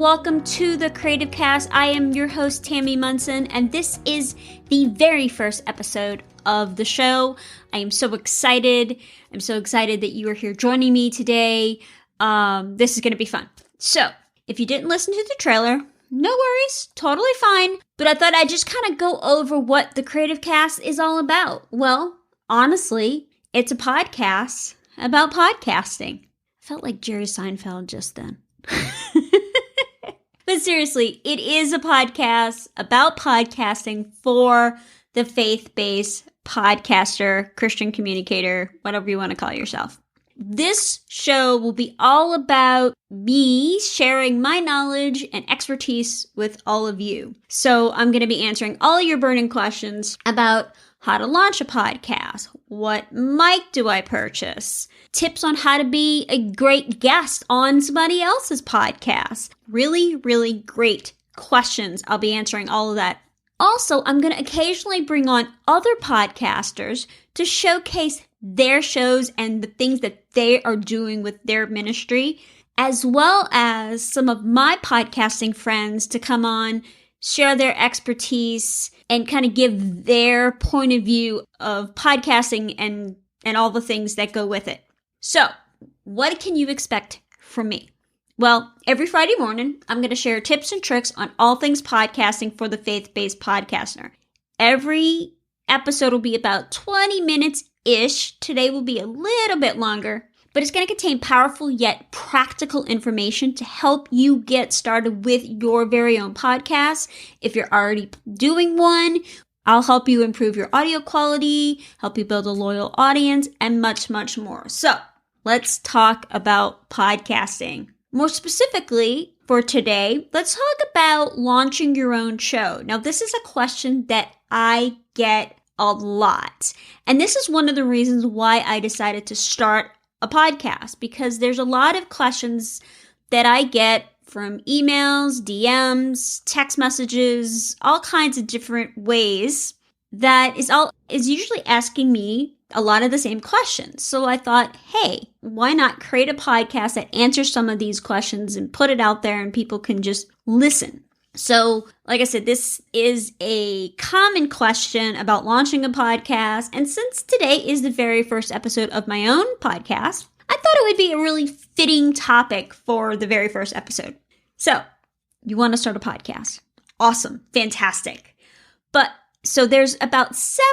welcome to the Creative Cast. I am your host, Tammy Munson, and this is the very first episode of the show. I am so excited. I'm so excited that you are here joining me today. This is going to be fun. So, if you didn't listen to the trailer, no worries, totally fine. But I thought I'd just kind of go over what the Creative Cast is all about. Well, honestly, it's a podcast about podcasting. I felt like Jerry Seinfeld just then. But seriously, it is a podcast about podcasting for the faith-based podcaster, Christian communicator, whatever you want to call yourself. This show will be all about me sharing my knowledge and expertise with all of you. So I'm going to be answering all your burning questions about how to launch a podcast, what mic do I purchase, tips on how to be a great guest on somebody else's podcast. Really, really great questions. I'll be answering all of that. Also, I'm going to occasionally bring on other podcasters to showcase their shows and the things that they are doing with their ministry, as well as some of my podcasting friends to come on, share their expertise, and kind of give their point of view of podcasting and all the things that go with it. So, what can you expect from me? Well, every Friday morning, I'm going to share tips and tricks on all things podcasting for the faith-based podcaster. Every episode will be about 20 minutes-ish. Today will be a little bit longer, but it's going to contain powerful yet practical information to help you get started with your very own podcast. If you're already doing one, I'll help you improve your audio quality, help you build a loyal audience, and much, much more. So let's talk about podcasting. More specifically, for today, let's talk about launching your own show. Now, this is a question that I get a lot. And this is one of the reasons why I decided to start a podcast, because there's a lot of questions that I get from emails, DMs, text messages, all kinds of different ways that is usually asking me a lot of the same questions. So I thought, hey, why not create a podcast that answers some of these questions and put it out there and people can just listen. So, like I said, this is a common question about launching a podcast. And since today is the very first episode of my own podcast, I thought it would be a really fitting topic for the very first episode. So, you want to start a podcast. Awesome. Fantastic. So there's about 7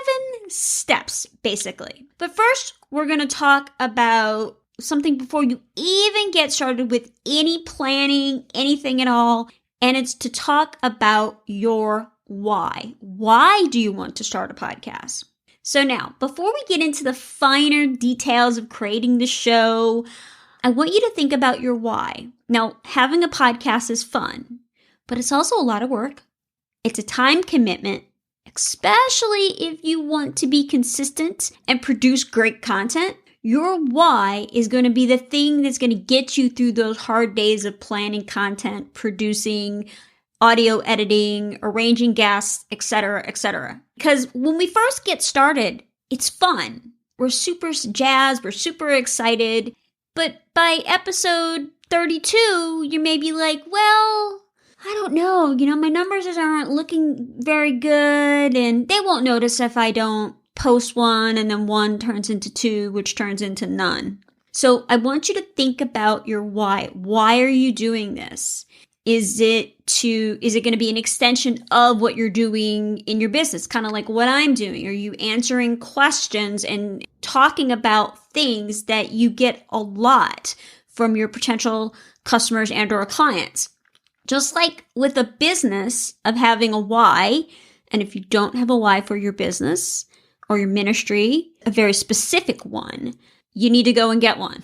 steps, basically. But first, we're going to talk about something before you even get started with any planning, anything at all. And it's to talk about your why. Why do you want to start a podcast? So now, before we get into the finer details of creating the show, I want you to think about your why. Now, having a podcast is fun, but it's also a lot of work. It's a time commitment, especially if you want to be consistent and produce great content. Your why is going to be the thing that's going to get you through those hard days of planning content, producing, audio editing, arranging guests, etc., etc. Because when we first get started, it's fun. We're super jazzed, we're super excited. But by episode 32, you may be like, well, I don't know, my numbers aren't looking very good, and they won't notice if I don't post one, and then one turns into 2, which turns into none. So I want you to think about your why. Why are you doing this? Is it going to be an extension of what you're doing in your business? Kind of like what I'm doing. Are you answering questions and talking about things that you get a lot from your potential customers and or clients? Just like with a business of having a why, and if you don't have a why for your business or your ministry, a very specific one, you need to go and get one.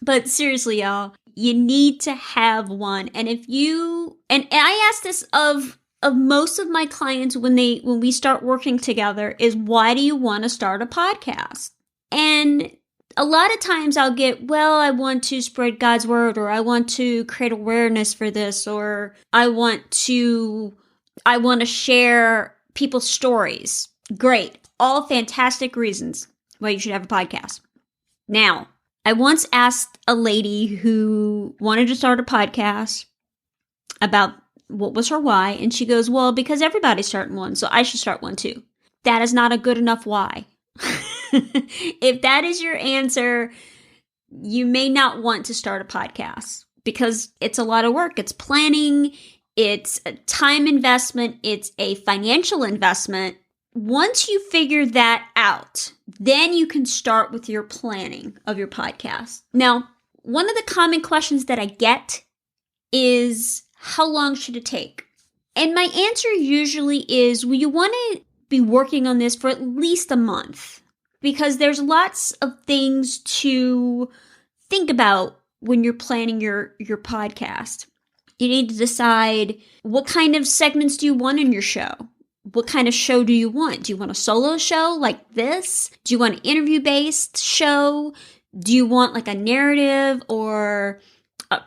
But seriously, y'all, you need to have one. And I ask this of most of my clients when we start working together is, why do you want to start a podcast? And a lot of times I'll get, well, I want to spread God's word, or I want to create awareness for this, or I want to share people's stories. Great. All fantastic reasons why you should have a podcast. Now, I once asked a lady who wanted to start a podcast about what was her why, and she goes, well, because everybody's starting one, so I should start one too. That is not a good enough why. If that is your answer, you may not want to start a podcast because it's a lot of work. It's planning, it's a time investment, it's a financial investment. Once you figure that out, then you can start with your planning of your podcast. Now, one of the common questions that I get is, how long should it take? And my answer usually is, well, you want to be working on this for at least a month, because there's lots of things to think about when you're planning your podcast. You need to decide, what kind of segments do you want in your show? What kind of show do you want? Do you want a solo show like this? Do you want an interview-based show? Do you want like a narrative or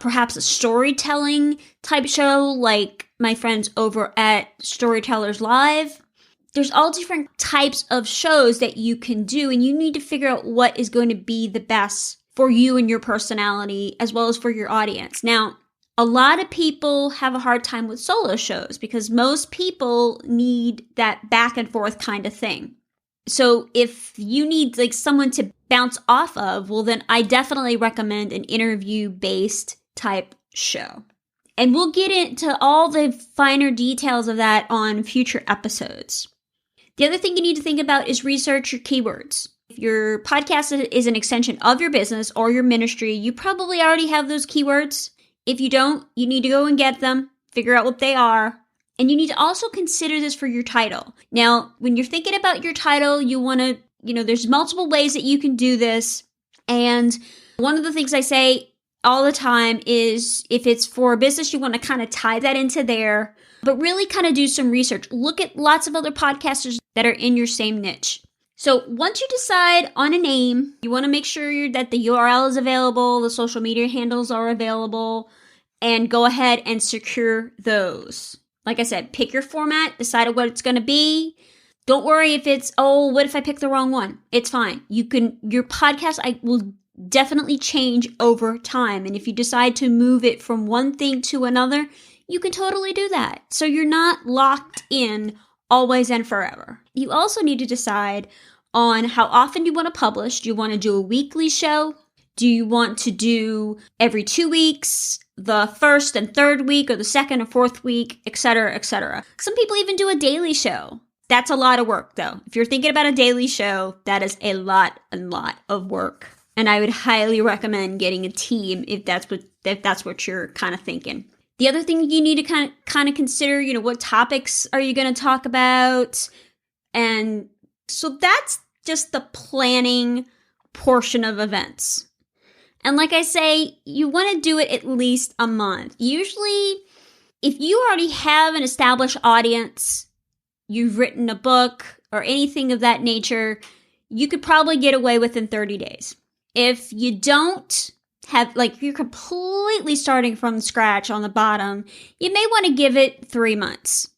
perhaps a storytelling type show like my friends over at Storytellers Live? There's all different types of shows that you can do, and you need to figure out what is going to be the best for you and your personality as well as for your audience. Now, a lot of people have a hard time with solo shows because most people need that back and forth kind of thing. So if you need like someone to bounce off of, well, then I definitely recommend an interview-based type show. And we'll get into all the finer details of that on future episodes. The other thing you need to think about is research your keywords. If your podcast is an extension of your business or your ministry, you probably already have those keywords. If you don't, you need to go and get them, figure out what they are. And you need to also consider this for your title. Now, when you're thinking about your title, you want to, there's multiple ways that you can do this. And one of the things I say all the time is, if it's for a business, you want to kind of tie that into there, but really kind of do some research. Look at lots of other podcasters that are in your same niche. So once you decide on a name, you want to make sure that the URL is available, the social media handles are available, and go ahead and secure those. Like I said, pick your format, decide what it's going to be. Don't worry if it's, what if I pick the wrong one? It's fine. Your podcast will definitely change over time. And if you decide to move it from one thing to another, you can totally do that. So you're not locked in always and forever. You also need to decide on how often you want to publish. Do you want to do a weekly show? Do you want to do every 2 weeks, the first and third week, or the second or fourth week, etc., etc.? Some people even do a daily show. That's a lot of work, though. If you're thinking about a daily show, that is a lot of work. And I would highly recommend getting a team if that's what you're kind of thinking. The other thing you need to kind of consider, what topics are you going to talk about? And so that's just the planning portion of events. And like I say, you want to do it at least a month. Usually, if you already have an established audience, you've written a book or anything of that nature, you could probably get away within 30 days. If you don't have, you're completely starting from scratch on the bottom, you may want to give it 3 months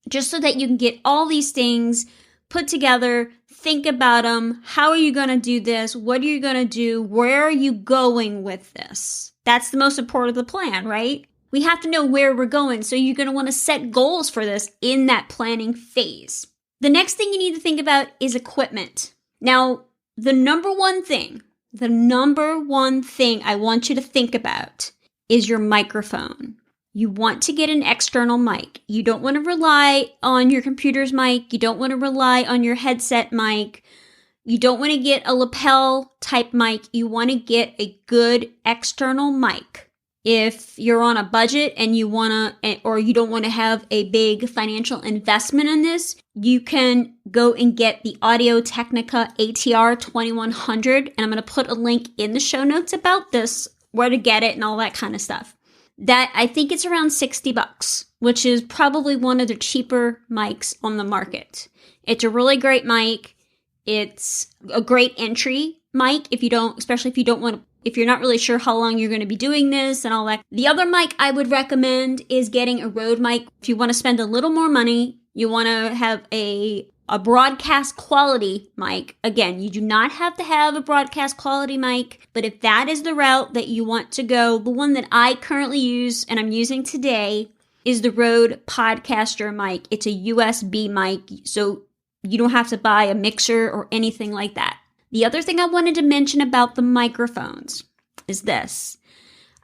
just so that you can get all these things put together, think about them. How are you going to do this? What are you going to do? Where are you going with this? That's the most important of the plan, right? We have to know where we're going. So you're going to want to set goals for this in that planning phase. The next thing you need to think about is equipment. Now, the number one thing I want you to think about is your microphone. You want to get an external mic. You don't want to rely on your computer's mic. You don't want to rely on your headset mic. You don't want to get a lapel type mic. You want to get a good external mic. If you're on a budget and you don't want to have a big financial investment in this, you can go and get the Audio-Technica ATR 2100. And I'm going to put a link in the show notes about this, where to get it and all that kind of stuff. That I think it's around $60, which is probably one of the cheaper mics on the market. It's a really great mic. It's a great entry mic if you're not really sure how long you're going to be doing this and all that. The other mic I would recommend is getting a Rode mic. If you want to spend a little more money, you want to have a a broadcast quality mic. Again, you do not have to have a broadcast quality mic, but if that is the route that you want to go, the one that I currently use and I'm using today is the Rode Podcaster mic. It's a USB mic, so you don't have to buy a mixer or anything like that. The other thing I wanted to mention about the microphones is this.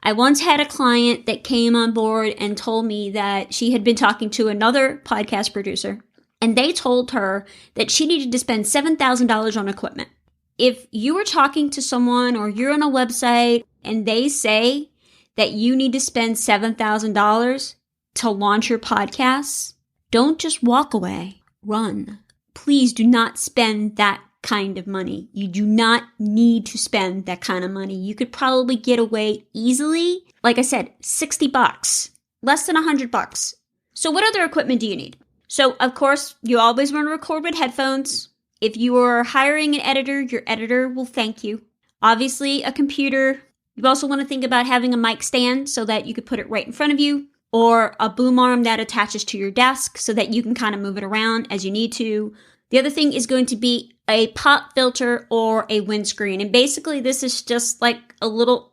I once had a client that came on board and told me that she had been talking to another podcast producer, and they told her that she needed to spend $7,000 on equipment. If you are talking to someone or you're on a website and they say that you need to spend $7,000 to launch your podcast, don't just walk away. Run. Please do not spend that kind of money. You do not need to spend that kind of money. You could probably get away easily. Like I said, $60, less than $100. So what other equipment do you need? So of course, you always want to record with headphones. If you are hiring an editor, your editor will thank you. Obviously, a computer. You also want to think about having a mic stand so that you could put it right in front of you, or a boom arm that attaches to your desk so that you can kind of move it around as you need to. The other thing is going to be a pop filter or a windscreen. And basically this is just like a little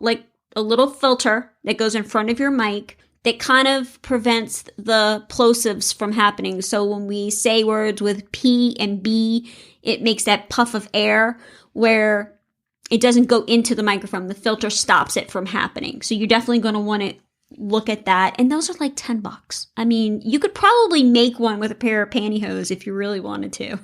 filter that goes in front of your mic that kind of prevents the plosives from happening. So when we say words with P and B, it makes that puff of air where it doesn't go into the microphone. The filter stops it from happening. So you're definitely going to want to look at that. And those are like $10. I mean, you could probably make one with a pair of pantyhose if you really wanted to.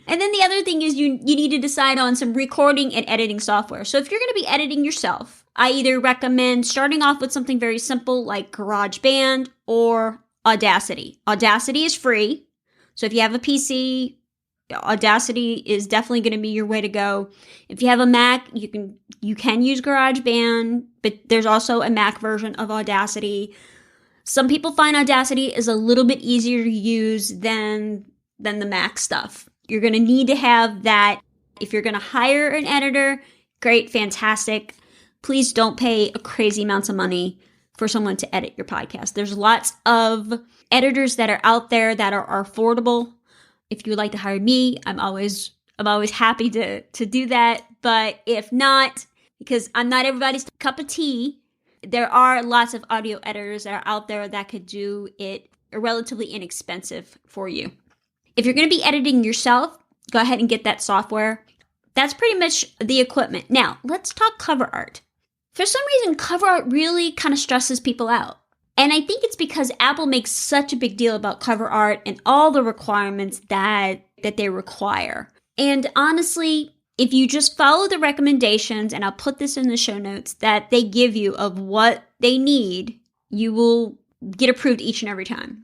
And then the other thing is you need to decide on some recording and editing software. So if you're going to be editing yourself, I either recommend starting off with something very simple like GarageBand or Audacity. Audacity is free. So if you have a PC, Audacity is definitely going to be your way to go. If you have a Mac, you can use GarageBand, but there's also a Mac version of Audacity. Some people find Audacity is a little bit easier to use than the Mac stuff. You're going to need to have that. If you're going to hire an editor, great, fantastic. Please don't pay a crazy amounts of money for someone to edit your podcast. There's lots of editors that are out there that are affordable. If you would like to hire me, I'm always happy to do that. But if not, because I'm not everybody's cup of tea, there are lots of audio editors that are out there that could do it relatively inexpensive for you. If you're going to be editing yourself, go ahead and get that software. That's pretty much the equipment. Now, let's talk cover art. For some reason, cover art really kind of stresses people out. And I think it's because Apple makes such a big deal about cover art and all the requirements that they require. And honestly, if you just follow the recommendations, and I'll put this in the show notes, that they give you of what they need, you will get approved each and every time.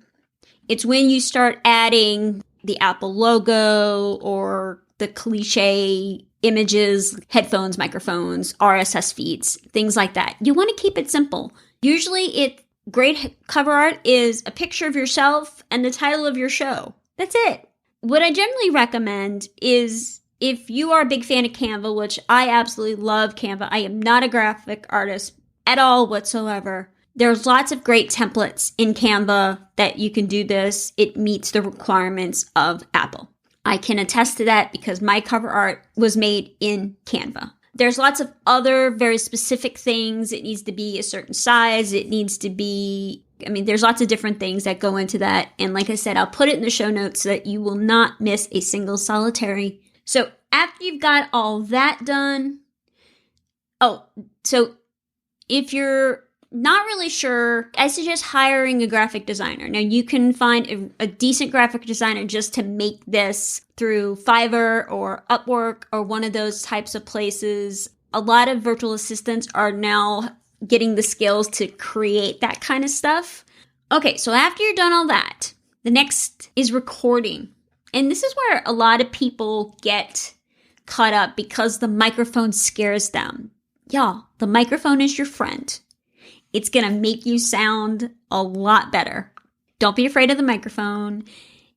It's when you start adding the Apple logo or the cliche images, headphones, microphones, RSS feeds, things like that. You want to keep it simple. Usually great cover art is a picture of yourself and the title of your show. That's it. What I generally recommend is if you are a big fan of Canva, which I absolutely love Canva. I am not a graphic artist at all whatsoever. There's lots of great templates in Canva that you can do this. It meets the requirements of Apple. I can attest to that because my cover art was made in Canva. There's lots of other very specific things. It needs to be a certain size. It needs to be, there's lots of different things that go into that. And like I said, I'll put it in the show notes so that you will not miss a single solitary. So after you've got all that done, so if you're not really sure, I suggest hiring a graphic designer. Now, you can find a decent graphic designer just to make this through Fiverr or Upwork or one of those types of places. A lot of virtual assistants are now getting the skills to create that kind of stuff. Okay, so after you're done all that, the next is recording. And this is where a lot of people get caught up because the microphone scares them. Y'all, the microphone is your friend. It's going to make you sound a lot better. Don't be afraid of the microphone.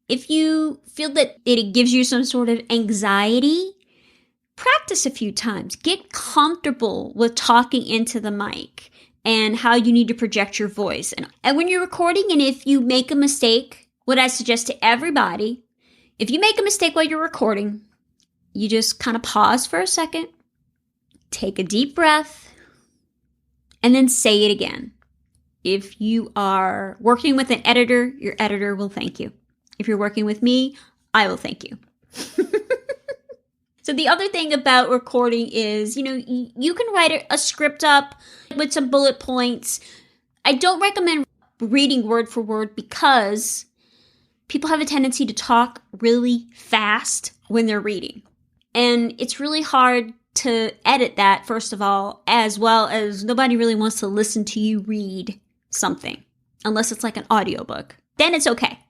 If you feel that it gives you some sort of anxiety, practice a few times. Get comfortable with talking into the mic and how you need to project your voice. And when you're recording, and if you make a mistake, what I suggest to everybody, If you make a mistake while you're recording, you just kind of pause for a second, take a deep breath, and then say it again. If you are working with an editor, your editor will thank you. If you're working with me, I will thank you. So the other thing about recording is, you can write a script up with some bullet points. I don't recommend reading word for word because people have a tendency to talk really fast when they're reading. And it's really hard to edit that, first of all as nobody really wants to listen to you read something, unless it's like an audiobook. Then it's okay.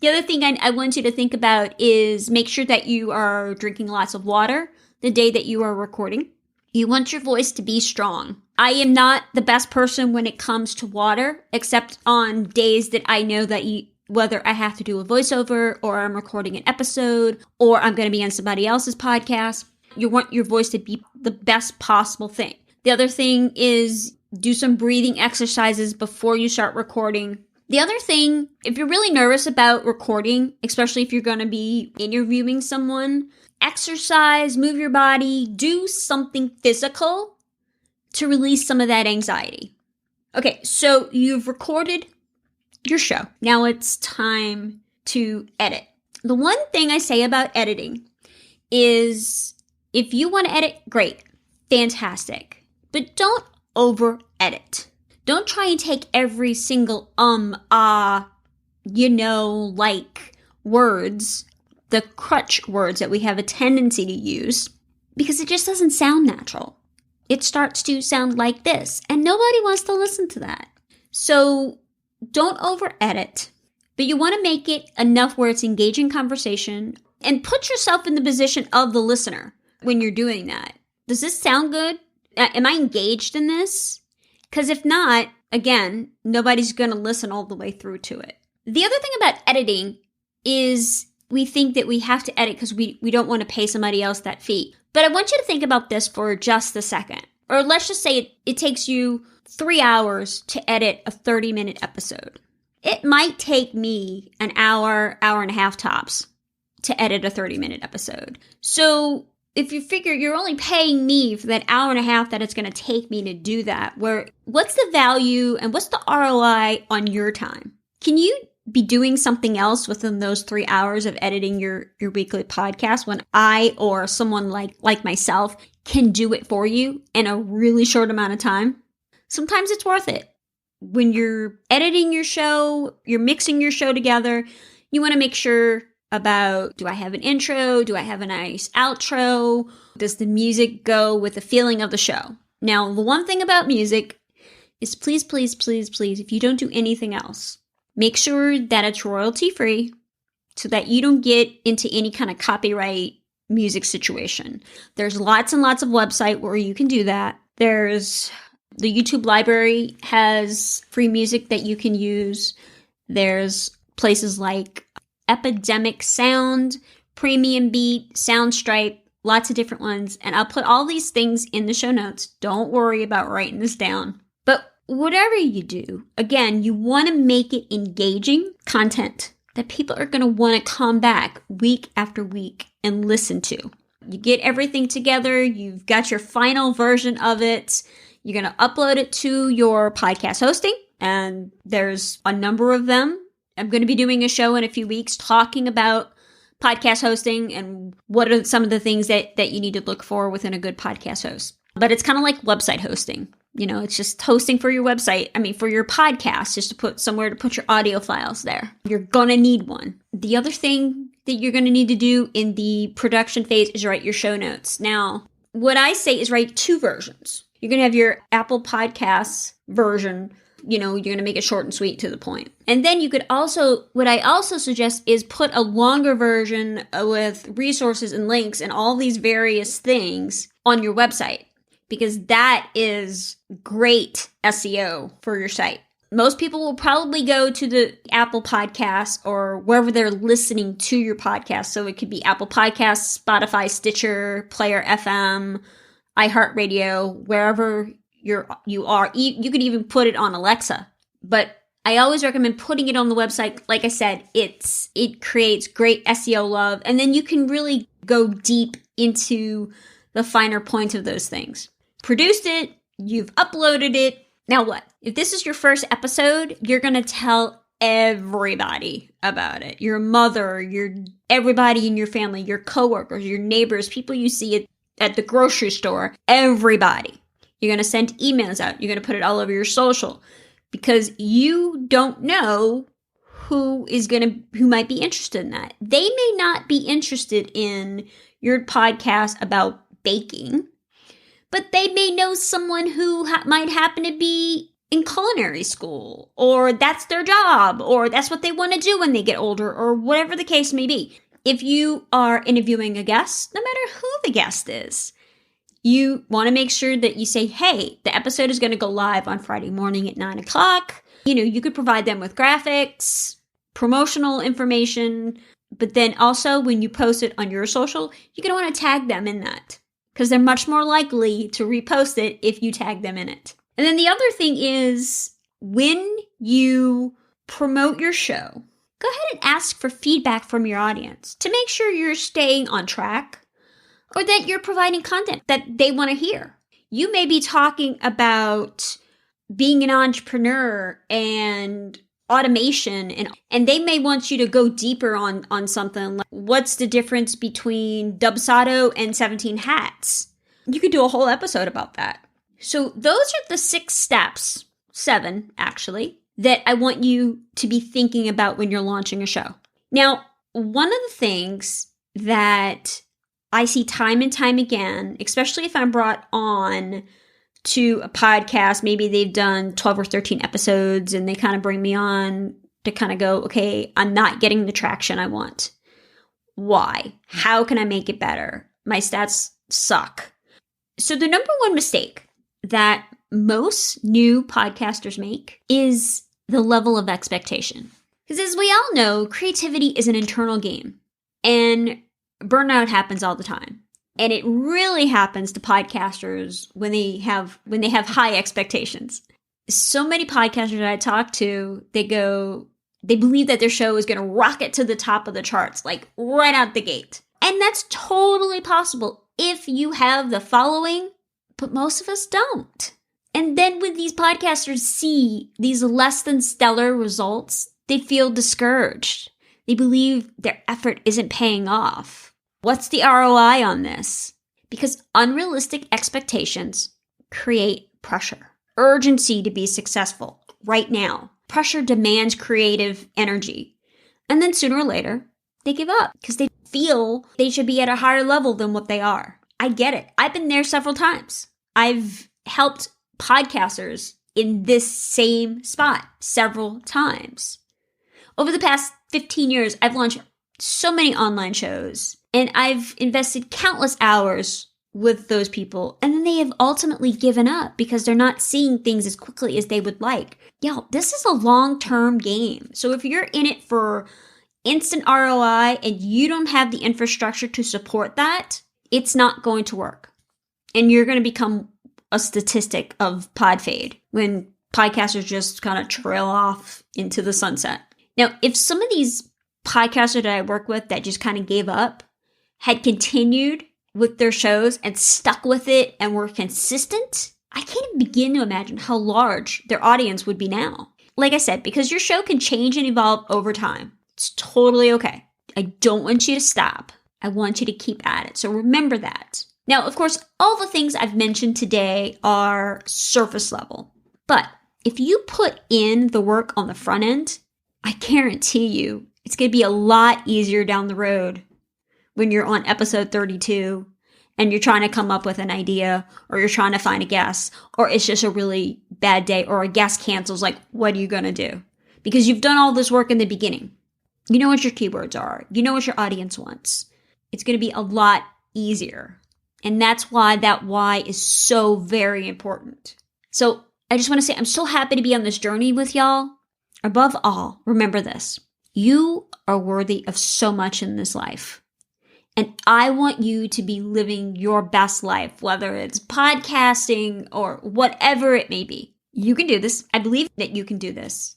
The other thing I want you to think about is make sure that you are drinking lots of water the day that you are recording. You want your voice to be strong. I am not the best person when it comes to water, except on days that I know that whether I have to do a voiceover or I'm recording an episode or I'm going to be on somebody else's podcast. You want your voice to be the best possible thing. The other thing is do some breathing exercises before you start recording. The other thing, if you're really nervous about recording, especially if you're going to be interviewing someone, exercise, move your body, do something physical to release some of that anxiety. Okay, so you've recorded your show. Now it's time to edit. The one thing I say about editing is if you want to edit, great, fantastic, but don't over edit. Don't try and take every single like words, the crutch words that we have a tendency to use, because it just doesn't sound natural. It starts to sound like this, and nobody wants to listen to that. So don't over edit, but you want to make it enough where it's engaging conversation and put yourself in the position of the listener when you're doing that. Does this sound good? Am I engaged in this? Because if not, again, nobody's going to listen all the way through to it. The other thing about editing is we think that we have to edit because we don't want to pay somebody else that fee. But I want you to think about this for just a second. Or let's just say it takes you 3 hours to edit a 30-minute episode. It might take me an hour, hour and a half tops to edit a 30-minute episode. So if you figure you're only paying me for that hour and a half that it's going to take me to do that, what's the value and what's the ROI on your time? Can you be doing something else within those 3 hours of editing your weekly podcast when I or someone like myself can do it for you in a really short amount of time? Sometimes it's worth it. When you're editing your show, you're mixing your show together, you want to make sure about, do I have an intro? Do I have a nice outro? Does the music go with the feeling of the show? Now, the one thing about music is please, please, please, please, if you don't do anything else, make sure that it's royalty-free so that you don't get into any kind of copyright music situation. There's lots and lots of websites where you can do that. There's the YouTube library has free music that you can use. There's places like Epidemic Sound, Premium Beat, Soundstripe, lots of different ones. And I'll put all these things in the show notes. Don't worry about writing this down. But whatever you do, again, you want to make it engaging content that people are going to want to come back week after week and listen to. You get everything together. You've got your final version of it. You're going to upload it to your podcast hosting. And there's a number of them. I'm going to be doing a show in a few weeks talking about podcast hosting and what are some of the things that you need to look for within a good podcast host. But it's kind of like website hosting. It's just hosting for your website. For your podcast, just to put somewhere to put your audio files there. You're going to need one. The other thing that you're going to need to do in the production phase is write your show notes. Now, what I say is write 2 versions. You're going to have your Apple Podcasts version. You're going to make it short and sweet to the point. And then you could what I also suggest is put a longer version with resources and links and all these various things on your website, because that is great SEO for your site. Most people will probably go to the Apple Podcasts or wherever they're listening to your podcast. So it could be Apple Podcasts, Spotify, Stitcher, Player FM, iHeartRadio, wherever you are. You could even put it on Alexa. But I always recommend putting it on the website. Like I said, it creates great SEO love, and then you can really go deep into the finer points of those things. Produced it, you've uploaded it. Now what? If this is your first episode, you're going to tell everybody about it. Your mother, everybody in your family, your coworkers, your neighbors, people you see at the grocery store, everybody. You're going to send emails out. You're going to put it all over your social because you don't know who might be interested in that. They may not be interested in your podcast about baking, but they may know someone who might happen to be in culinary school, or that's their job, or that's what they want to do when they get older, or whatever the case may be. If you are interviewing a guest, no matter who the guest is, you want to make sure that you say, hey, the episode is going to go live on Friday morning at 9 o'clock. You could provide them with graphics, promotional information, but then also when you post it on your social, you're going to want to tag them in that because they're much more likely to repost it if you tag them in it. And then the other thing is when you promote your show, go ahead and ask for feedback from your audience to make sure you're staying on track or that you're providing content that they want to hear. You may be talking about being an entrepreneur and automation, and they may want you to go deeper on something like what's the difference between Dubsado and 17 Hats. You could do a whole episode about that. So those are the 6 steps, 7 actually, that I want you to be thinking about when you're launching a show. Now, one of the things that I see time and time again, especially if I'm brought on to a podcast, maybe they've done 12 or 13 episodes and they kind of bring me on to kind of go, okay, I'm not getting the traction I want. Why? How can I make it better? My stats suck. So the number one mistake that most new podcasters make is the level of expectation. Because as we all know, creativity is an internal game and burnout happens all the time. And it really happens to podcasters when they have high expectations. So many podcasters I talk to, they believe that their show is going to rocket to the top of the charts, like right out the gate. And that's totally possible if you have the following, but most of us don't. And then when these podcasters see these less than stellar results, they feel discouraged. They believe their effort isn't paying off. What's the ROI on this? Because unrealistic expectations create pressure, urgency to be successful right now. Pressure demands creative energy. And then sooner or later, they give up because they feel they should be at a higher level than what they are. I get it. I've been there several times. I've helped podcasters in this same spot several times. Over the past 15 years, I've launched so many online shows, and I've invested countless hours with those people, and then they have ultimately given up because they're not seeing things as quickly as they would like. This is a long-term game. So if you're in it for instant ROI and you don't have the infrastructure to support that, it's not going to work. And you're going to become a statistic of pod fade when podcasters just kind of trail off into the sunset. Now, if some of these podcasters that I work with that just kind of gave up had continued with their shows and stuck with it and were consistent, I can't even begin to imagine how large their audience would be now. Like I said, because your show can change and evolve over time. It's totally okay. I don't want you to stop. I want you to keep at it. So remember that. Now, of course, all the things I've mentioned today are surface level. But if you put in the work on the front end, I guarantee you it's going to be a lot easier down the road when you're on episode 32 and you're trying to come up with an idea or you're trying to find a guest or it's just a really bad day or a guest cancels. Like, what are you going to do? Because you've done all this work in the beginning. You know what your keywords are. You know what your audience wants. It's going to be a lot easier. And that's why that why is so very important. So I just want to say I'm so happy to be on this journey with y'all. Above all, remember this. You are worthy of so much in this life. And I want you to be living your best life, whether it's podcasting or whatever it may be. You can do this. I believe that you can do this.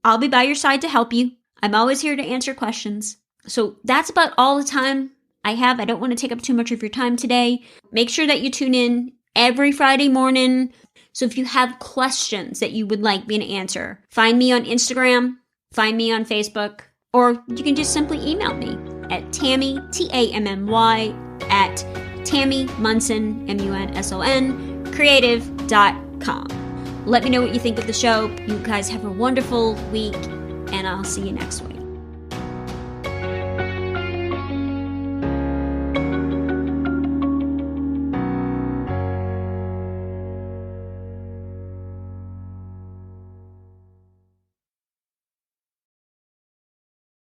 I'll be by your side to help you. I'm always here to answer questions. So that's about all the time I have. I don't want to take up too much of your time today. Make sure that you tune in every Friday morning. So if you have questions that you would like me to answer, find me on Instagram, find me on Facebook, or you can just simply email me at Tammy, Tammy, at Tammy Munson, Munson, creative.com. Let me know what you think of the show. You guys have a wonderful week, and I'll see you next week.